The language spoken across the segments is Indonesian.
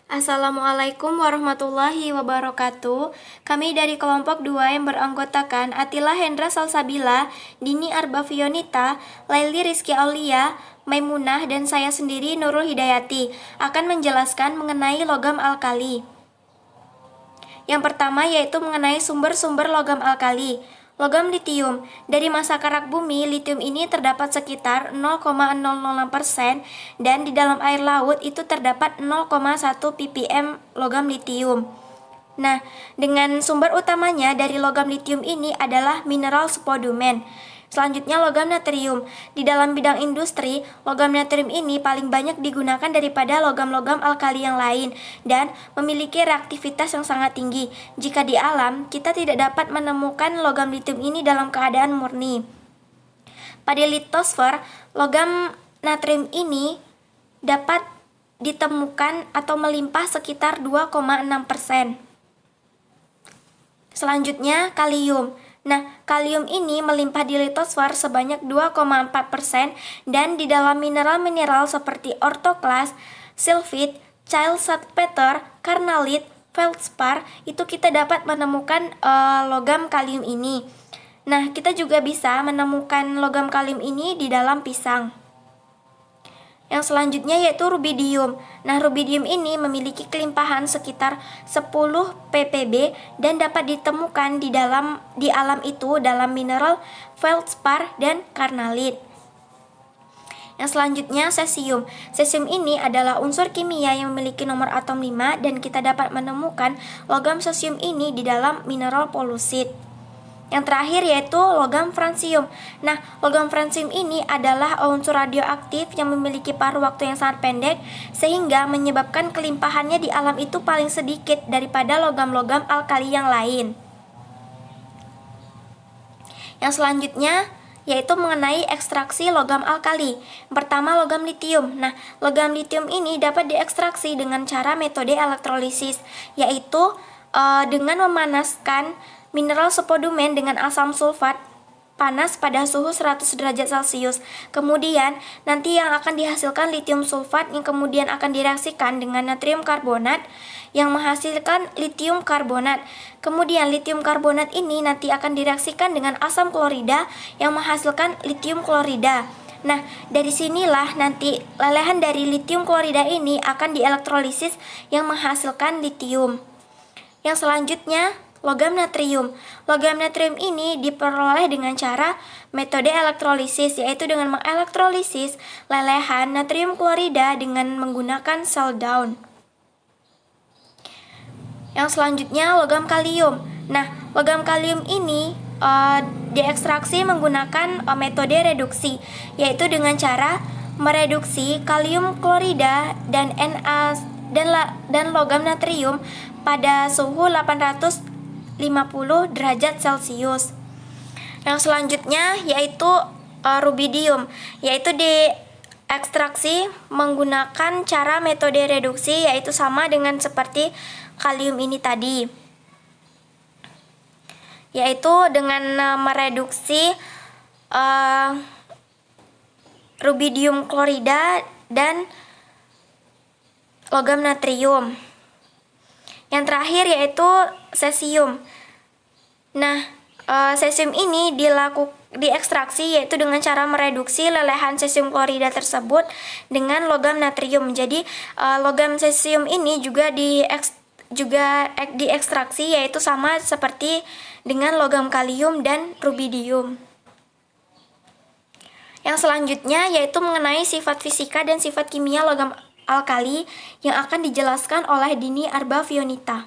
Assalamualaikum warahmatullahi wabarakatuh. Kami dari kelompok 2 yang beranggotakan Atila Hendra Salsabila, Dini Arbafionita, Laili Rizky Aulia, Maimunah, dan saya sendiri Nurul Hidayati akan menjelaskan mengenai logam alkali. Yang pertama yaitu mengenai sumber-sumber logam alkali. Logam litium. Dari masa karak bumi, litium ini terdapat sekitar 0,006% dan di dalam air laut itu terdapat 0,1 ppm logam litium. Nah, dengan sumber utamanya dari logam litium ini adalah mineral spodumen. Selanjutnya logam natrium. Di dalam bidang industri, logam natrium ini paling banyak digunakan daripada logam-logam alkali yang lain dan memiliki reaktivitas yang sangat tinggi. Jika di alam, kita tidak dapat menemukan logam litium ini dalam keadaan murni. Pada litosfer, logam natrium ini dapat ditemukan atau melimpah sekitar 2,6%. Selanjutnya, kalium. Nah, kalium ini melimpah di litosfer sebanyak 2,4% dan di dalam mineral-mineral seperti orthoklas, silfit, child saltpeter, karnalit, feldspar itu kita dapat menemukan logam kalium ini. Nah, kita juga bisa menemukan logam kalium ini di dalam pisang. Yang selanjutnya yaitu rubidium. Nah, rubidium ini memiliki kelimpahan sekitar 10 ppb dan dapat ditemukan di alam itu dalam mineral feldspar dan karnalit. Yang selanjutnya cesium. Cesium ini adalah unsur kimia yang memiliki nomor atom 5 dan kita dapat menemukan logam cesium ini di dalam mineral polusit. Yang terakhir yaitu logam francium. Nah, logam francium ini adalah unsur radioaktif yang memiliki paruh waktu yang sangat pendek sehingga menyebabkan kelimpahannya di alam itu paling sedikit daripada logam-logam alkali yang lain. Yang selanjutnya yaitu mengenai ekstraksi logam alkali. Pertama, logam litium. Nah, logam litium ini dapat diekstraksi dengan cara metode elektrolisis, yaitu dengan memanaskan mineral spodumen dengan asam sulfat panas pada suhu 100 derajat Celcius. Kemudian nanti yang akan dihasilkan litium sulfat yang kemudian akan direaksikan dengan natrium karbonat yang menghasilkan litium karbonat. Kemudian litium karbonat ini nanti akan direaksikan dengan asam klorida yang menghasilkan litium klorida. Nah, dari sinilah nanti lelehan dari litium klorida ini akan dielektrolisis yang menghasilkan litium. Yang selanjutnya logam natrium. Logam natrium ini diperoleh dengan cara metode elektrolisis, yaitu dengan mengelektrolisis lelehan natrium klorida dengan menggunakan cell down. Yang selanjutnya logam kalium. Nah, logam kalium ini diekstraksi menggunakan metode reduksi, yaitu dengan cara mereduksi kalium klorida dan logam natrium pada suhu 850 derajat Celcius. Yang selanjutnya yaitu rubidium, yaitu diekstraksi menggunakan cara metode reduksi, yaitu sama dengan seperti kalium ini tadi, yaitu dengan mereduksi rubidium klorida dan logam natrium. Yang terakhir yaitu cesium. Nah, cesium ini diekstraksi yaitu dengan cara mereduksi lelehan cesium klorida tersebut dengan logam natrium. Jadi logam cesium ini juga diekstraksi yaitu sama seperti dengan logam kalium dan rubidium. Yang selanjutnya yaitu mengenai sifat fisika dan sifat kimia logam alkali yang akan dijelaskan oleh Dini Arbafionita.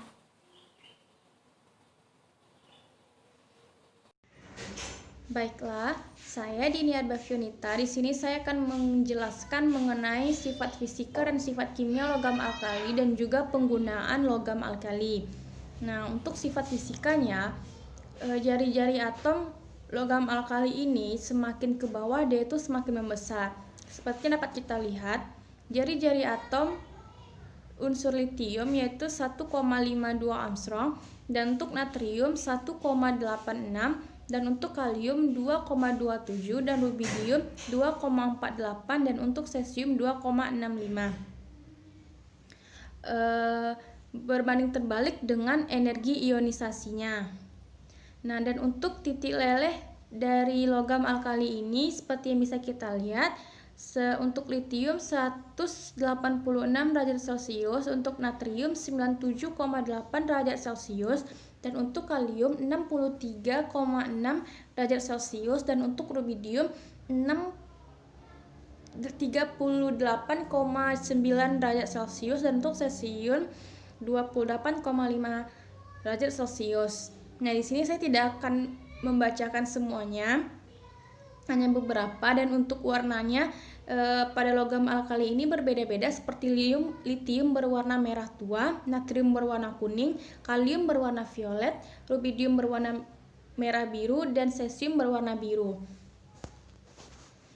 Baiklah, saya Dini Arbafionita. Di sini saya akan menjelaskan mengenai sifat fisika dan sifat kimia logam alkali dan juga penggunaan logam alkali. Nah, untuk sifat fisikanya, jari-jari atom logam alkali ini semakin ke bawah dia itu semakin membesar. Seperti dapat kita lihat, jari-jari atom unsur litium yaitu 1,52 Armstrong dan untuk natrium 1,86 dan untuk kalium 2,27 dan rubidium 2,48 dan untuk cesium 2,65. berbanding terbalik dengan energi ionisasinya. Nah, dan untuk titik leleh dari logam alkali ini seperti yang bisa kita lihat, untuk litium 186 derajat Celcius, untuk natrium 97,8 derajat Celcius, dan untuk kalium 63,6 derajat Celcius, dan untuk rubidium 38,9 derajat Celcius, dan untuk cesium 28,5 derajat Celcius. Nah, di sini saya tidak akan membacakan semuanya, hanya beberapa, dan untuk warnanya pada logam alkali ini berbeda-beda, seperti litium berwarna merah tua, natrium berwarna kuning, kalium berwarna violet, rubidium berwarna merah biru, dan cesium berwarna biru.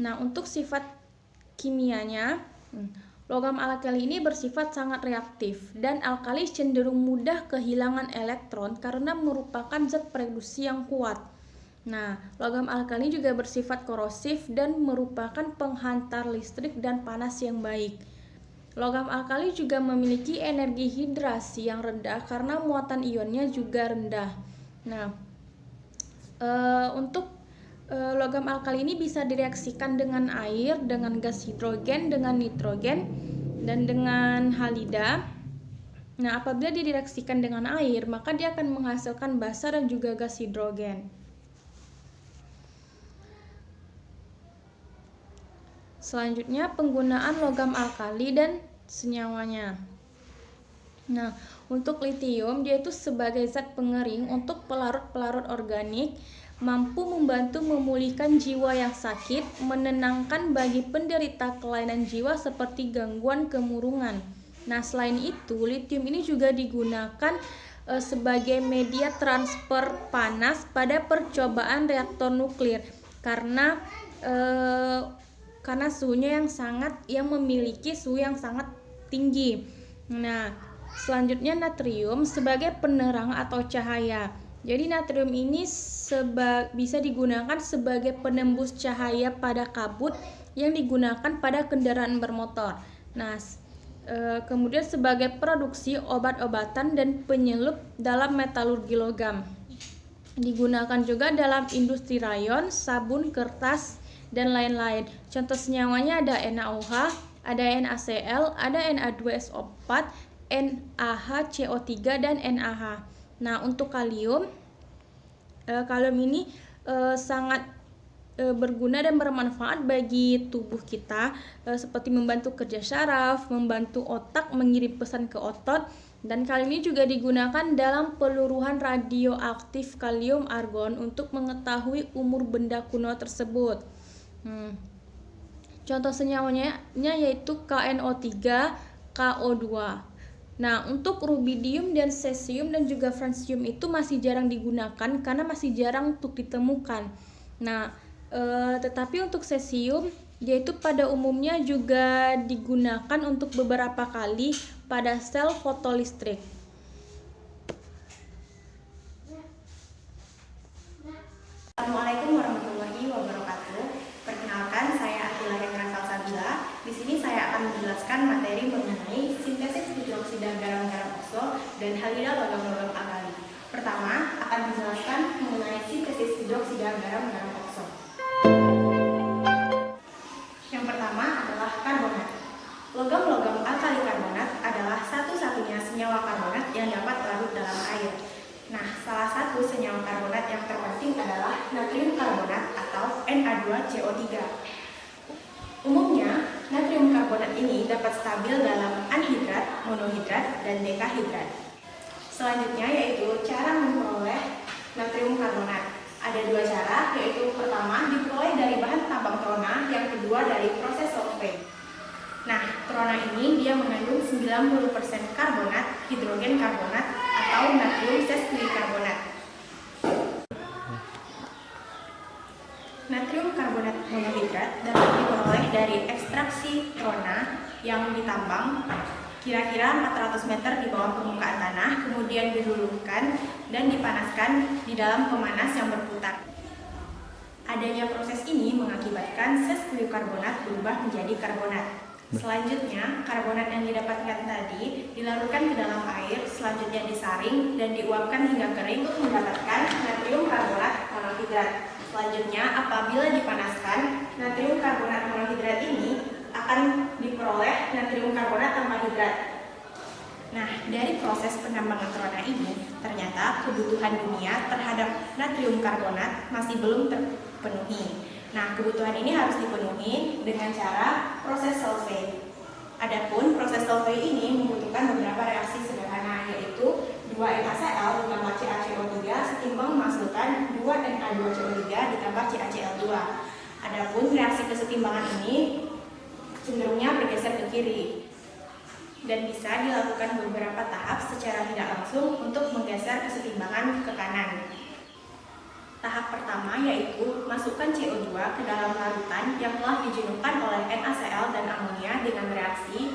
Nah, untuk sifat kimianya, logam alkali ini bersifat sangat reaktif, dan alkali cenderung mudah kehilangan elektron karena merupakan zat reduksi yang kuat. Nah, logam alkali juga bersifat korosif dan merupakan penghantar listrik dan panas yang baik. Logam alkali juga memiliki energi hidrasi yang rendah karena muatan ionnya juga rendah. Nah, untuk logam alkali ini bisa direaksikan dengan air, dengan gas hidrogen, dengan nitrogen, dan dengan halida. Nah, apabila direaksikan dengan air, maka dia akan menghasilkan basa dan juga gas hidrogen. Selanjutnya, penggunaan logam alkali dan senyawanya. Nah, untuk litium, dia itu sebagai zat pengering untuk pelarut-pelarut organik, mampu membantu memulihkan jiwa yang sakit, menenangkan bagi penderita kelainan jiwa seperti gangguan kemurungan. Nah, selain itu, litium ini juga digunakan sebagai media transfer panas pada percobaan reaktor nuklir karena suhunya yang memiliki suhu yang sangat tinggi. Nah, selanjutnya natrium sebagai penerang atau cahaya. Jadi natrium ini bisa digunakan sebagai penembus cahaya pada kabut yang digunakan pada kendaraan bermotor. Nah, kemudian sebagai produksi obat-obatan dan penyelup dalam metalurgi logam. Digunakan juga dalam industri rayon, sabun, kertas, dan lain-lain. Contoh senyawanya ada NaOH, ada NaCl, ada Na2SO4, NaHCO3, dan NaH. Nah, untuk kalium ini sangat berguna dan bermanfaat bagi tubuh kita, seperti membantu kerja syaraf, membantu otak mengirim pesan ke otot, dan kalium ini juga digunakan dalam peluruhan radioaktif kalium argon untuk mengetahui umur benda kuno tersebut. Contoh senyawanya yaitu KNO3, KO2. Nah, untuk rubidium dan cesium dan juga francium itu masih jarang digunakan karena masih jarang untuk ditemukan. Nah, tetapi untuk cesium yaitu pada umumnya juga digunakan untuk beberapa kali pada sel fotolistrik. Assalamualaikum warahmatullahi wabarakatuh. Perkenalkan, saya Atila Hendra Salsabila. Di sini saya akan menjelaskan materi mengenai sintesis hidroksida garam-garam okso dan halida logam-logam alkali. Pertama, akan dijelaskan mengenai sintesis hidroksida garam-garam okso. Yang pertama adalah karbonat. Logam-logam alkali karbonat adalah satu-satunya senyawa karbonat yang dapat larut dalam air. Nah, salah satu senyawa karbonat yang terpenting adalah natrium karbonat atau Na2CO3. Umumnya, natrium karbonat ini dapat stabil dalam anhidrat, monohidrat, dan dekahidrat. Selanjutnya yaitu cara memperoleh natrium karbonat. Ada dua cara, yaitu pertama diperoleh dari bahan tambang trona, yang kedua dari proses solving. Nah, trona ini dia mengandung 90% karbonat, hidrogen karbonat, atau natrium sesquicarbonat. Natrium karbonat monohidrat dapat diperoleh dari ekstraksi trona yang ditambang kira-kira 400 meter di bawah permukaan tanah, kemudian diluluhkan dan dipanaskan di dalam pemanas yang berputar. Adanya proses ini mengakibatkan sesquicarbonat berubah menjadi karbonat. Selanjutnya, karbonat yang didapatkan tadi dilarutkan ke dalam air, selanjutnya disaring dan diuapkan hingga kering untuk mendapatkan natrium karbonat monohidrat. Selanjutnya, apabila dipanaskan, natrium karbonat monohidrat ini akan diperoleh natrium karbonat tanpa hidrat. Nah, dari proses penambangan trona ini, ternyata kebutuhan dunia terhadap natrium karbonat masih belum terpenuhi. Nah, kebutuhan ini harus dipenuhi dengan cara proses solvay. Adapun proses solvay ini membutuhkan beberapa reaksi sederhana, yaitu 2NaCl ditambah CaCO3 setimbang menghasilkan 2Na2CO3 ditambah CaCl2. Adapun reaksi kesetimbangan ini cenderungnya bergeser ke kiri dan bisa dilakukan beberapa tahap secara tidak langsung untuk menggeser kesetimbangan ke kanan. Tahap pertama yaitu masukkan CO2 ke dalam larutan yang telah dijenuhkan oleh NaCl dan amonia dengan reaksi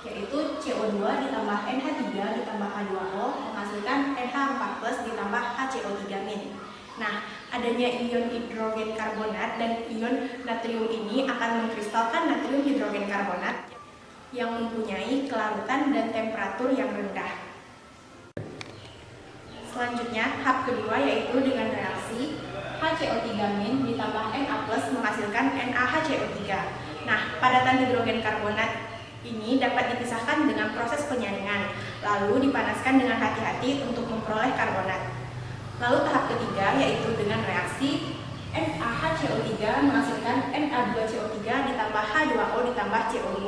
yaitu CO2 ditambah NH3 ditambah H2O menghasilkan NH4+ ditambah HCO3-. Nah, adanya ion hidrogen karbonat dan ion natrium ini akan mengkristalkan natrium hidrogen karbonat yang mempunyai kelarutan dan temperatur yang rendah. Selanjutnya, tahap kedua yaitu dengan reaksi HCO3- ditambah Na+ menghasilkan NaHCO3. Nah, padatan hidrogen karbonat ini dapat dipisahkan dengan proses penyaringan, lalu dipanaskan dengan hati-hati untuk memperoleh karbonat. Lalu tahap ketiga yaitu dengan reaksi NaHCO3 menghasilkan Na2CO3 ditambah H2O ditambah CO2.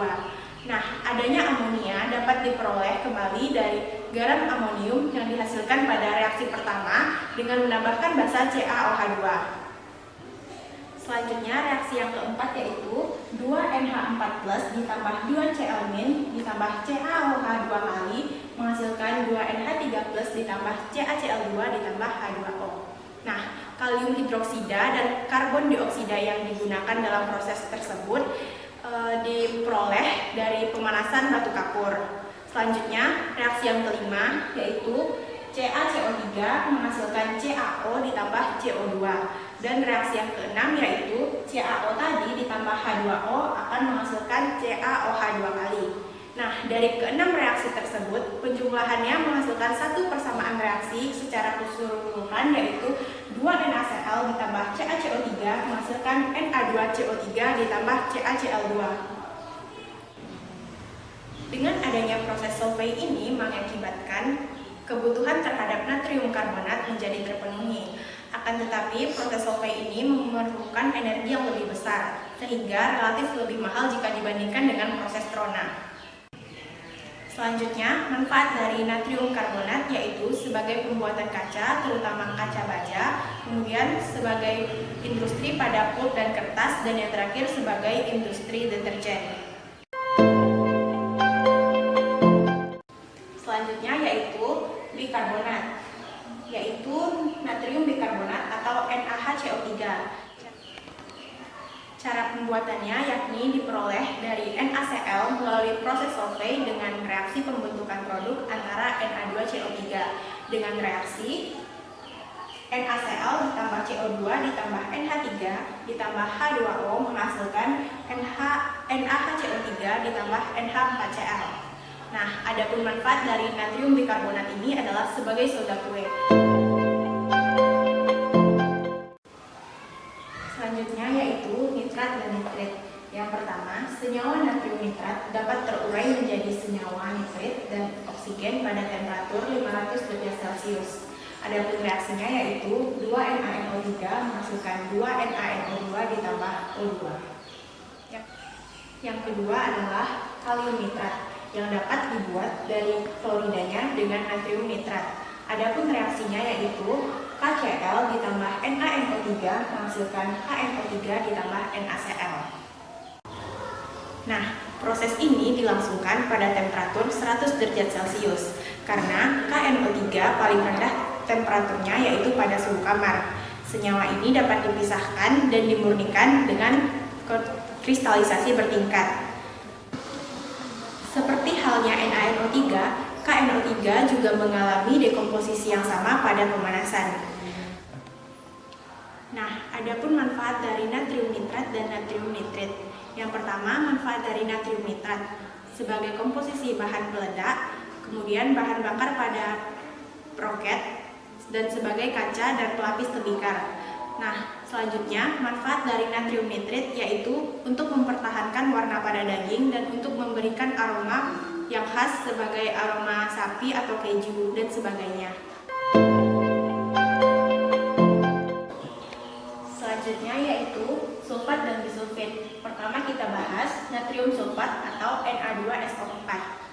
Nah, adanya amonia dapat diperoleh kembali dari garam amonium yang dihasilkan pada reaksi pertama dengan menambahkan basa CaOH2. Selanjutnya, reaksi yang keempat yaitu 2NH4+ ditambah 2Cl- ditambah CaOH2 kali menghasilkan 2NH3+ ditambah CaCl2 ditambah H2O. Nah, kalium hidroksida dan karbon dioksida yang digunakan dalam proses tersebut diperoleh dari pemanasan batu kapur. Selanjutnya, reaksi yang kelima yaitu CaCO3 menghasilkan CaO ditambah CO2. Dan reaksi yang keenam yaitu CaO tadi ditambah H2O akan menghasilkan CaOH2 kali. Nah, dari keenam reaksi tersebut, penjumlahannya menghasilkan satu persamaan reaksi secara keseluruhan yaitu 2NaCl ditambah CaCO3 menghasilkan Na2CO3 ditambah CaCl2. Dengan adanya proses solvay ini mengakibatkan kebutuhan terhadap natrium karbonat menjadi terpenuhi. Akan tetapi, proses solvay ini memerlukan energi yang lebih besar, sehingga relatif lebih mahal jika dibandingkan dengan proses trona. Selanjutnya, manfaat dari natrium karbonat yaitu sebagai pembuatan kaca, terutama kaca baja, kemudian sebagai industri pada pulp dan kertas, dan yang terakhir sebagai industri deterjen. Selanjutnya yaitu bikarbonat, yaitu natrium bikarbonat atau NaHCO3. Cara pembuatannya yakni diperoleh dari NaCl melalui proses solvay dengan reaksi pembentukan produk antara Na2CO3 dengan reaksi NaCl ditambah CO2 ditambah NH3 ditambah H2O menghasilkan NaHCO3 ditambah NH4Cl. Nah, adapun manfaat dari natrium bikarbonat ini adalah sebagai soda kue. Selanjutnya yaitu nitrat dan nitrit. Yang pertama, senyawa natrium nitrat dapat terurai menjadi senyawa nitrit dan oksigen pada temperatur 500 derajat Celcius. Adapun reaksinya yaitu 2NaNO3 menghasilkan 2NaNO2 ditambah O2. Yang kedua adalah kalium nitrat yang dapat dibuat dari kloridanya dengan natrium nitrat. Adapun reaksinya yaitu KCl ditambah NaNO3 menghasilkan KNO3 ditambah NaCl. Nah, proses ini dilangsungkan pada temperatur 100 derajat Celcius karena KNO3 paling rendah temperaturnya yaitu pada suhu kamar. Senyawa ini dapat dipisahkan dan dimurnikan dengan kristalisasi bertingkat. Seperti halnya NaNO3, KNO3 juga mengalami dekomposisi yang sama pada pemanasan. Nah, adapun manfaat dari natrium nitrat dan natrium nitrit. Yang pertama, manfaat dari natrium nitrat sebagai komposisi bahan peledak, kemudian bahan bakar pada roket, dan sebagai kaca dan pelapis tembikar. Nah, selanjutnya manfaat dari natrium nitrit yaitu untuk mempertahankan warna pada daging dan untuk memberikan aroma yang khas sebagai aroma sapi atau keju dan sebagainya. Selanjutnya yaitu sulfat dan bisulfit. Pertama kita bahas natrium sulfat atau Na2SO4.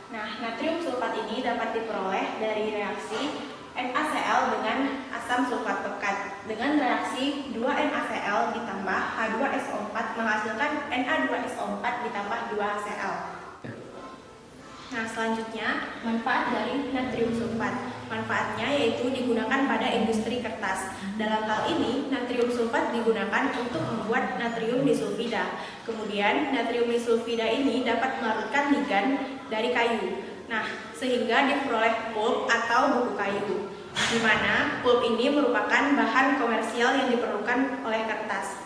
Nah, natrium sulfat ini dapat diperoleh dari reaksi NaCl dengan asam sulfat pekat. Dengan reaksi 2NaCl ditambah H2SO4 menghasilkan Na2SO4 ditambah 2HCl. Nah, selanjutnya manfaat dari natrium sulfat. Manfaatnya yaitu digunakan pada industri kertas. Dalam hal ini, natrium sulfat digunakan untuk membuat natrium disulfida. Kemudian, natrium disulfida ini dapat melarutkan ligan dari kayu. Nah, sehingga diperoleh pulp atau buku kayu, di mana pulp ini merupakan bahan komersial yang diperlukan oleh kertas.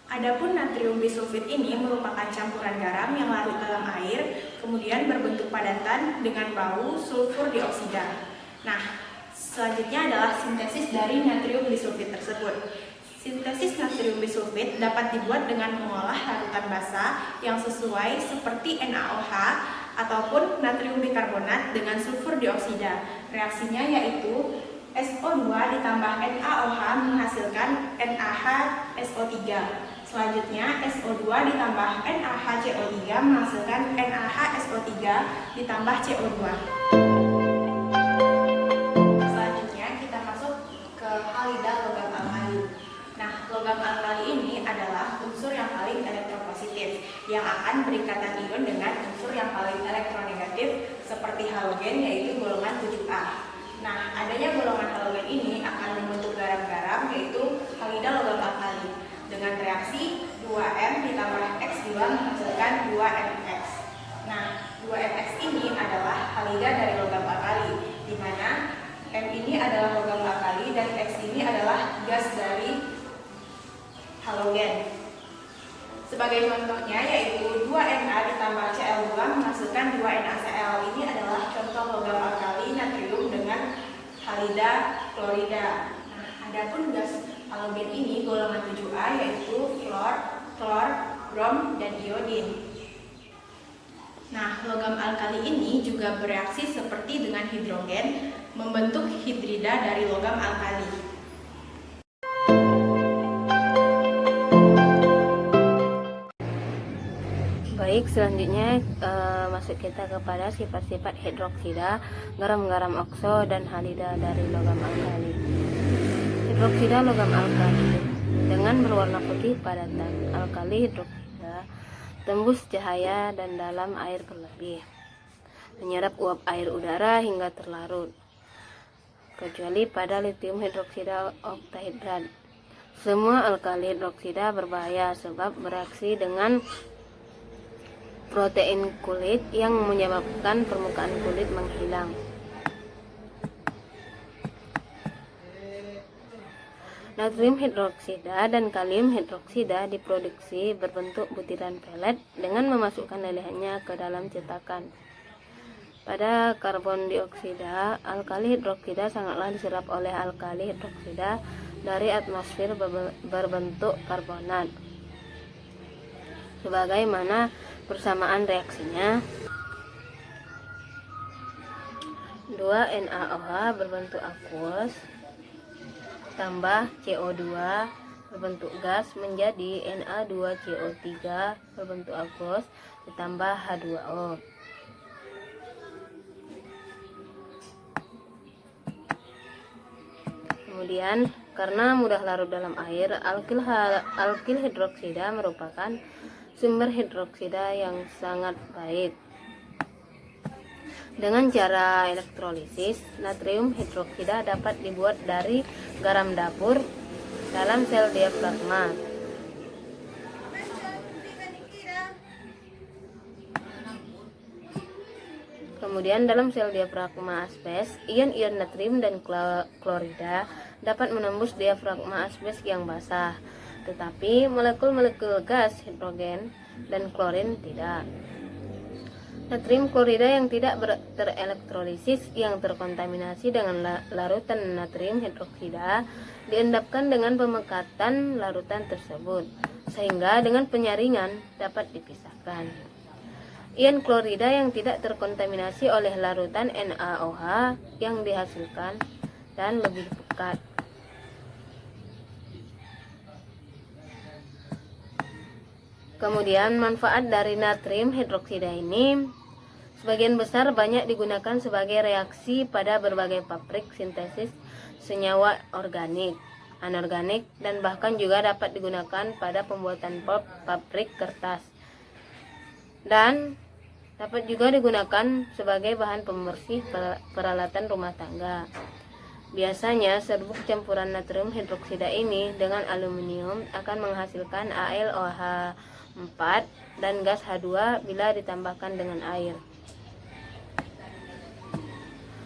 Adapun natrium bisulfit ini merupakan campuran garam yang larut dalam air, kemudian berbentuk padatan dengan bau sulfur dioksida. Nah, selanjutnya adalah sintesis dari natrium bisulfit tersebut. Sintesis natrium bisulfit dapat dibuat dengan mengolah larutan basah yang sesuai seperti NaOH ataupun natrium bikarbonat dengan sulfur dioksida. Reaksinya yaitu SO2 ditambah NaOH menghasilkan NaHSO3. Selanjutnya, SO2 ditambah NaHCO3 menghasilkan NaHSO3 ditambah CO2. Selanjutnya, kita masuk ke halida logam alkali. Nah, logam alkali ini adalah unsur yang paling elektropositif yang akan berikatan ion dengan unsur yang paling elektronegatif seperti halogen yaitu golongan 7A. Nah, adanya golongan halogen ini akan membentuk garam-garam yaitu halida logam alkali. Dengan reaksi 2M ditambah X2 menghasilkan 2MX. Nah, 2MX ini adalah halida dari logam alkali, di mana M ini adalah logam alkali dan X ini adalah gas dari halogen. Sebagai contohnya yaitu 2Na ditambah Cl2 menghasilkan 2NaCl. Ini adalah contoh logam alkali natrium dengan halida klorida. Nah, adapun gas halogen ini golongan 7A yaitu fluor, klor, brom, dan iodin. Nah, logam alkali ini juga bereaksi seperti dengan hidrogen, membentuk hidrida dari logam alkali. Baik, selanjutnya masuk kita kepada sifat-sifat hidroksida, garam-garam okso, dan halida dari logam alkali. Hidroksida logam alkali dengan berwarna putih padatan. Alkali hidroksida tembus cahaya dan dalam air berlebih, menyerap uap air udara hingga terlarut, kecuali pada litium hidroksida oktahidrat. Semua alkali hidroksida berbahaya sebab bereaksi dengan protein kulit yang menyebabkan permukaan kulit menghilang. Natrium hidroksida dan kalium hidroksida diproduksi berbentuk butiran pelet dengan memasukkan lelehannya ke dalam cetakan. Pada karbon dioksida, alkali hidroksida sangatlah diserap oleh alkali hidroksida dari atmosfer berbentuk karbonat. Sebagaimana persamaan reaksinya, 2NaOH berbentuk aqueous tambah CO2 berbentuk gas menjadi Na2CO3 berbentuk aqueous ditambah H2O. Kemudian, karena mudah larut dalam air, alkil hidroksida merupakan sumber hidroksida yang sangat baik. Dengan cara elektrolisis, natrium hidroksida dapat dibuat dari garam dapur dalam sel diafragma. Kemudian dalam sel diafragma asbes, ion-ion natrium dan klorida dapat menembus diafragma asbes yang basah. tetapi molekul-molekul gas hidrogen dan klorin tidak. Natrium klorida yang tidak terelektrolisis yang terkontaminasi dengan larutan natrium hidroksida diendapkan dengan pemekatan larutan tersebut, sehingga dengan penyaringan dapat dipisahkan. Ion klorida yang tidak terkontaminasi oleh larutan NaOH yang dihasilkan dan lebih pekat. Kemudian manfaat dari natrium hidroksida ini sebagian besar banyak digunakan sebagai reaksi pada berbagai pabrik sintesis senyawa organik, anorganik, dan bahkan juga dapat digunakan pada pembuatan pulp pabrik kertas. Dan dapat juga digunakan sebagai bahan pembersih peralatan rumah tangga. Biasanya serbuk campuran natrium hidroksida ini dengan aluminium akan menghasilkan AlOH4 dan gas H2 bila ditambahkan dengan air.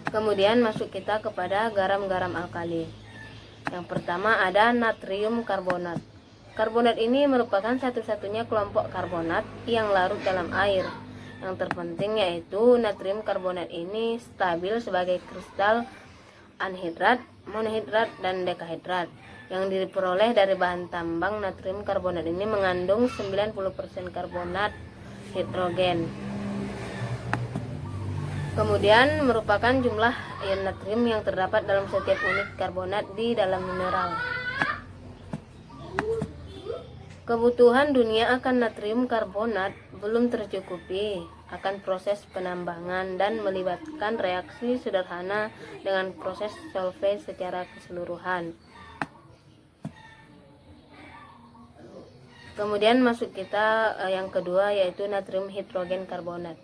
Kemudian masuk kita kepada garam-garam alkali. Yang pertama ada natrium karbonat. Karbonat ini merupakan satu-satunya kelompok karbonat yang larut dalam air. Yang terpenting yaitu natrium karbonat ini stabil sebagai kristal anhidrat, monohidrat, dan dekahidrat. Yang diperoleh dari bahan tambang natrium karbonat ini mengandung 90% karbonat hidrogen. Kemudian merupakan jumlah ion natrium yang terdapat dalam setiap unit karbonat di dalam mineral. Kebutuhan dunia akan natrium karbonat belum tercukupi akan proses penambangan dan melibatkan reaksi sederhana dengan proses solvay secara keseluruhan. Kemudian masuk kita yang kedua yaitu natrium hidrogen karbonat.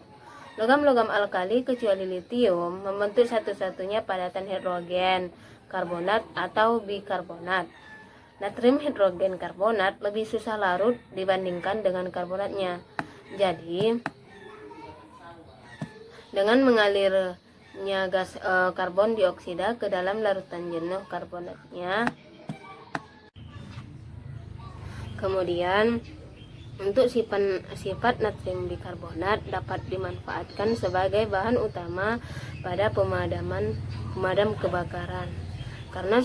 Logam-logam alkali kecuali litium membentuk satu-satunya padatan hidrogen karbonat atau bikarbonat. Natrium hidrogen karbonat lebih susah larut dibandingkan dengan karbonatnya. Jadi, dengan mengalirnya gas karbon dioksida ke dalam larutan jenuh karbonatnya, kemudian untuk sifat natrium bikarbonat dapat dimanfaatkan sebagai bahan utama pada pemadam kebakaran. Karena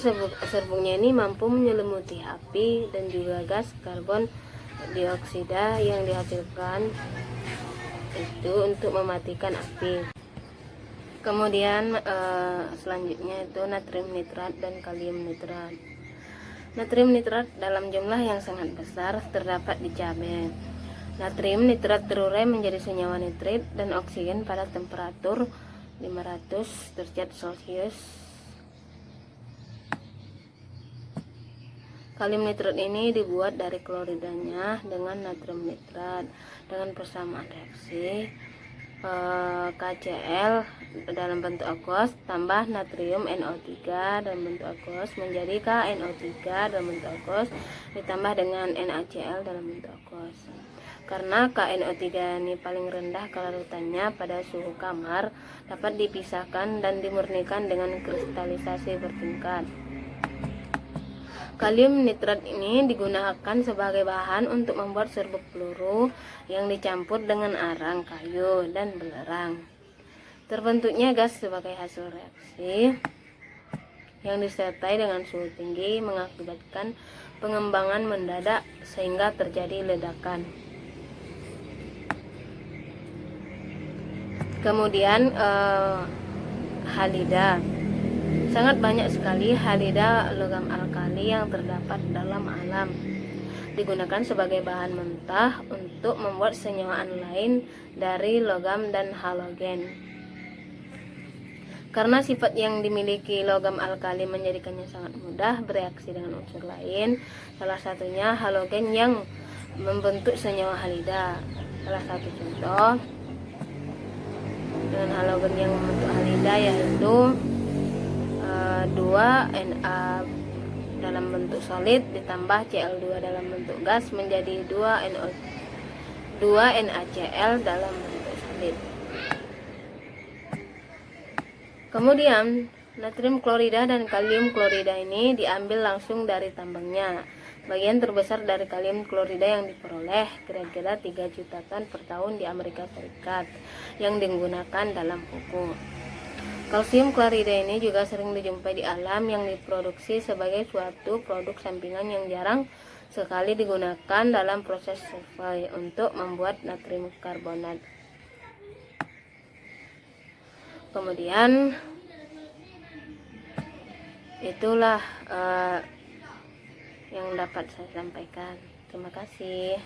serbuknya ini mampu menyelimuti api dan juga gas karbon dioksida yang dihasilkan itu untuk mematikan api. Kemudian selanjutnya itu natrium nitrat dan kalium nitrat. Natrium nitrat dalam jumlah yang sangat besar terdapat di cabai. Natrium nitrat terurai menjadi senyawa nitrit dan oksigen pada temperatur 500 derajat Celcius. Kalium nitrat ini dibuat dari kloridanya dengan natrium nitrat dengan persamaan reaksi KCl dalam bentuk aqueous tambah natrium NO3 dalam bentuk aqueous menjadi KNO3 dalam bentuk aqueous ditambah dengan NaCl dalam bentuk aqueous. Karena KNO3 ini paling rendah kelarutannya pada suhu kamar, dapat dipisahkan dan dimurnikan dengan kristalisasi bertingkat. Kalium nitrat ini digunakan sebagai bahan untuk membuat serbuk peluru yang dicampur dengan arang kayu dan belerang. Terbentuknya gas sebagai hasil reaksi yang disertai dengan suhu tinggi mengakibatkan pengembangan mendadak sehingga terjadi ledakan. Kemudian halida. Sangat banyak sekali halida logam alkali yang terdapat dalam alam. Digunakan sebagai bahan mentah untuk membuat senyawaan lain dari logam dan halogen. Karena sifat yang dimiliki logam alkali menjadikannya sangat mudah bereaksi dengan unsur lain, salah satunya halogen yang membentuk senyawa halida. Salah satu contoh dengan halogen yang membentuk halida yaitu 2Na dalam bentuk solid ditambah Cl2 dalam bentuk gas menjadi 2NaCl dalam bentuk solid. Kemudian natrium klorida dan kalium klorida ini diambil langsung dari tambangnya. Bagian terbesar dari kalium klorida yang diperoleh kira-kira 3 juta ton per tahun di Amerika Serikat yang digunakan dalam pupuk. Kalsium klorida ini juga sering dijumpai di alam yang diproduksi sebagai suatu produk sampingan yang jarang sekali digunakan dalam proses survei untuk membuat natrium karbonat. Kemudian itulah yang dapat saya sampaikan. Terima kasih.